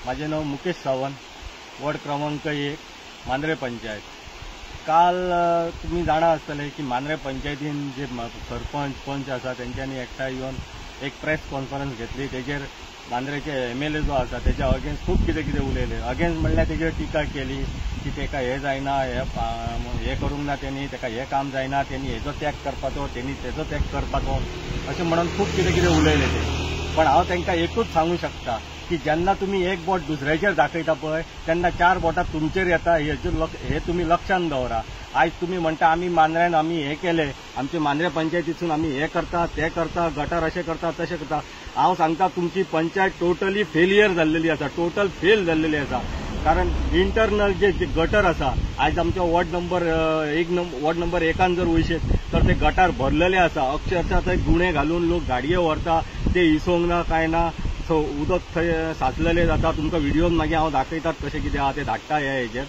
माझे नाव मुकेश सावंत, वॉर्ड क्रमांक 1, मांद्रे पंचायत। काल तुम्ही जाणा आसतले की मांद्रे पंचायतीन जे सरपंच पंच आसा त्यांच्यानी एकठांय येवन एक प्रेस कॉन्फरन्स घेतली। तेजेर मांद्रेचे MLA जो आसा त्याच्या अगेन्स्ट खूप कितें उलयले। अगेन्स्ट म्हणल्यार तेजेर टिका केली की तेका हे जायना, हे करूंक ना, त्यांनी तेका हे काम जायना, त्यांनी हेजो त्याग करपाचो, त्यांनी तेजो त्याग करपाचो अशें म्हणून खूप कितें उलयले ते। पण हांव तांकां एकूच सांगू शकता की जेन्ना तुम्ही एक बोट दुसऱ्याचेर दाखयता पळय तेन्ना 4 बोटां तुमचेर येता, हे तुम्ही लक्षात दवरा। आज तुम्ही म्हणटा आमी मांद्र्यान आमी हे केले, आमचे मांद्रे पंचायतीसून आमी हे करता ते करता, गटार अशें करता तशें करता। हांव सांगता तुमची पंचायत टोटली फेलियर जाल्लेली आसा, टोटल फेल जाल्लेली आसा। कारण इंटरनल जे गटर आसा, आज आमच्या वॉर्ड नंबर 1 जर वयशेत तर ते गटार भरलेले आसा। अक्षरशः थंय गुणे घालून लोक गाडये व्हरता, ते हिसोंक ना काय ना, सो उदक थंय साचलेले जाता। तुमकां व्हिडिओन मागीर हांव दाखयतात कशें कितें आहा ते धाडटा हेजेर।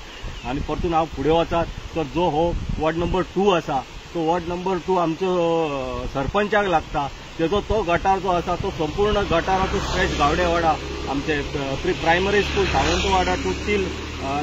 आनी परतून हांव फुडें वचत तर जो हो वॉर्ड नंबर 2 आसा तो वॉर्ड नंबर 2 आमचो सरपंचाक लागता। तेजो तो गटार जो आसा तो संपूर्ण गटाराचो स्ट्रेच गावडेवाडा, आमचे pre primary school Sawantwada to तील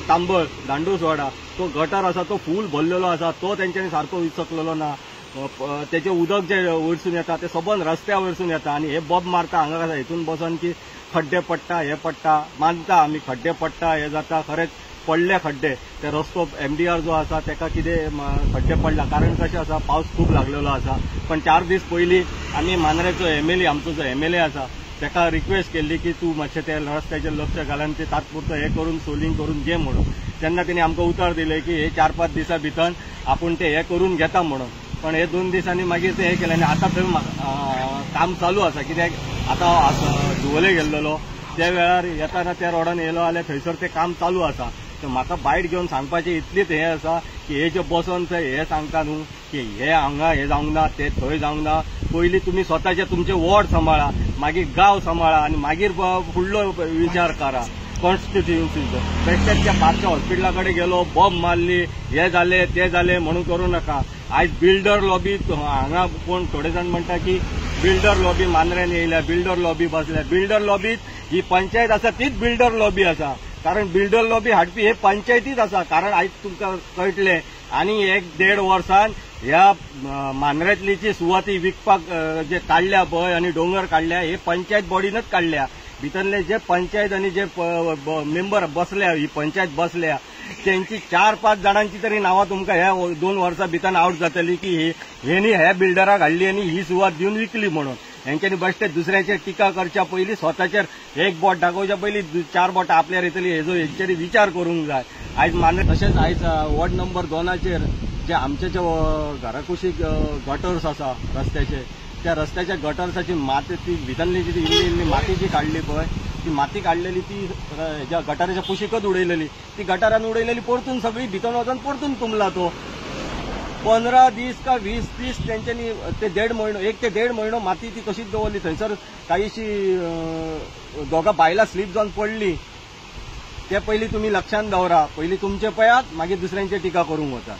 तांबळ दांडूसवाडा तो गटार आसा तो फूल भरलेलो आसा। तो तेंच्यांनी सारको विसकलेलो ना। त्याचे उदक जे वयरसून येता ते सबंद रस्त्या वयरसून येता आनी हे बॉब मारता हांगा कसा हेतून बसून की खड्डे पडटा, हे पडटा, मानता आमी खड्डे पडटा, हे जाता, खरेंच पडले खड्डे। ते रस्तो MDR जो आसा तेका कितें खड्डे पडला, कारण कशें आसा पावस खूब लागलेलो आसा। पण 4 दीस पयलीं आमी मांद्रेचो MLA आमचो जो MLA आसा तेका रिक्वेस्ट केल्ली की तूं मातशें ते रस्त्याचेर लक्ष घाल आनी ते तात्पुरतो हे करून सोलिंग करून घे म्हणून। तेन्ना तेणी आमकां उतर दिलें की हे 4-5 दिसां भितर आपूण ते हे करून घेता म्हणून। पण हे 2 दिसांनी मागीर ते हे केलें आनी आतां थंय काम चालू आसा। कित्याक आतां धुवले गेल्लो त्या वेळार येताना त्या रोडान येयलो जाल्यार थंयसर ते काम चालू आसा। तर म्हाका बायट घेवन सांगपाचें इतलीच हे आसा की हे जे बसून थंय हे सांगता न्हू की हे हांगा हे जावंक ना, ते थंय जावंक ना। पयलीं तुमी स्वताचे तुमचे वॉर्ड सांबाळा, मागीर गांव सांबाळा आनी मागीर फुडलो विचार करा कॉन्स्टिट्युएन्सीचो। बेश्टेच त्या बारच्या हॉस्पिटला कडेन गेलो, बॉब मारली, हे जाले ते जाले म्हणून करूं नाका। आज बिल्डर लॉबी हांगा कोण थोडे जाण म्हणटा की बिल्डर लॉबी मांद्र्यान येयल्या, बिल्डर लॉबी बसल्या। बिल्डर लॉबीत ही पंचायत आसा तीच बिल्डर लॉबी आसा, कारण बिल्डर लॉबी हाडपी हे पंचायतीच आसा। कारण आयज तुमकां कळटलें आनी 1-1.5 वर्सान ह्या मांद्र्यातली जी सुवाती विकपाक जे काडल्या पळय आनी डोंगर काडल्या हे पंचायत बॉडीनच काडल्या। भितरले जे पंचायत आनी जे मेंबर बसल्या, ही पंचायत बसल्या त्यांची 4-5 जाणांची तरी नावां तुमकां ह्या 2 वर्सां भितर आउट जातली की हेनी ह्या बिल्डराक हाडली आनी ही सुवात दिवन विकली म्हणून। हेंच्यांनी बेश्टे दुसऱ्याचेर टिका करच्या पयलीं स्वताचेर एक बोट दाखोवच्या पयलीं 4 बोटां आपल्यार येतली हेचेर विचार करूंक जाय। आयज मांद्रे तशेंच आयज वॉर्ड नंबर 2 जे आमचे जे घराकुशीक गटर्स आसा रस्त्याचे, त्या रस्त्याच्या गटर्साची माती ती भितरली जी इल्ली माती जी काडली पळय ती माती काडलेली ती ज्या गटाराच्या कुशीकच उडयलेली, ती गटारान उडयलेली परतून सगळी भितर वचून परतून तुंबला तो। 15 दीस का 20 दीस तेंच्यांनी ते 1.5 म्हयनो माती ती कशीच दवरली। थंयसर काहीशी 2 बायलां स्लीप जावन पडली। ते पयलीं तुमी लक्षांत दवरा, पयलीं तुमचे पळयात मागीर दुसऱ्यांचेर टिका करूंक वचा।